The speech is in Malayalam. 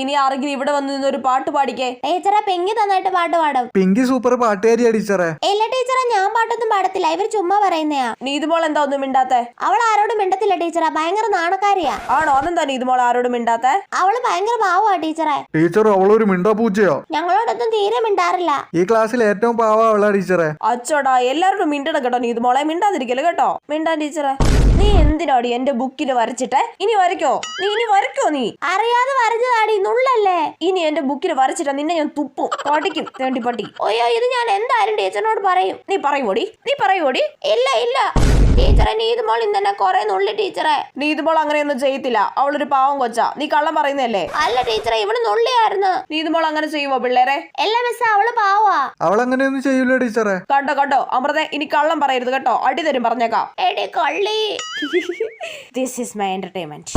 ഇനി ആരെങ്കിലും ഇവിടെ വന്ന് നിന്നൊരു പാട്ട് പാടിക്കേ. ടീച്ചറെ പെങ്കി നന്നായിട്ട് പാട്ട് പാടും. പിങ്കി സൂപ്പർ പാട്ടുകാരിയാ ടീച്ചറെ. ഇല്ല ടീച്ചറെ, ഞാൻ പാട്ടൊന്നും പാടത്തില്ല, ഇവര് ചുമ്മാ പറയുന്നയാ. നീതുമോൾ എന്താ ഒന്നും മിണ്ടാത്തെ? അവൾ ആരോടും മിണ്ടത്തില്ല ടീച്ചറെ, ഭയങ്കര നാണക്കാരിയാ. ആണോ? അതെന്താ നീതുമോൾ ആരോടും മിണ്ടാത്തെ? അവള് ഭയങ്കര പാവാ ടീച്ചറെ. ടീച്ചർ അവളൊരു മിണ്ടാ പൂച്ചയോ? ഞങ്ങളോടൊന്നും തീരെ മിണ്ടാറില്ല. ഈ ക്ലാസ്സിൽ ഏറ്റവും പാവാ അവളാ ടീച്ചറെ. അച്ചോടാ, എല്ലാവരോടും മിണ്ടണം കേട്ടോ നീതുമോളെ, മിണ്ടാതിരിക്കല് കേട്ടോ. മിണ്ടാൻ ടീച്ചറെ. നീ എന്തിനാടി എന്റെ ബുക്കിൽ വരച്ചിട്ടെ? ഇനി വരയ്ക്കോ നീ? അറിയാതെ വരച്ചതാടി, നുള്ളല്ലേ. ഇനി എന്റെ ബുക്കിൽ വരച്ചിട്ടാ നിന്നെ ഞാൻ തുപ്പും, പടിക്കും തേണ്ടിപ്പട്ടി. അയ്യോ, ഇത് ഞാൻ എന്തായാലും ടീച്ചറിനോട് പറയും. നീ പറയൂടി? ഇല്ല ടീച്ചറെ, നീതുമോൾ ഇന്നെ കൊറേ നുള്ളി ടീച്ചറെ. നീതുമോൾ അങ്ങനെയൊന്നും ചെയ്യത്തില്ല, അവളൊരു പാവം കൊച്ചാ. നീ കള്ളം പറയുന്നല്ലേ? അല്ല ടീച്ചറെ, ഇവള് നുള്ളിയായിരുന്നു. നീതുമോൾ അങ്ങനെ ചെയ്യുവോ പിള്ളേരെ? എല്ലാ മിസ്സാ, അവള് പാവാ. അവളങ്ങനെയൊന്നും ചെയ്യൂല ടീച്ചറെ. കണ്ടോ അമൃത, ഇനി കള്ളം പറയരുത് കേട്ടോ, അടി തരും പറഞ്ഞേക്കാം. എടി കള്ളി. This is my entertainment.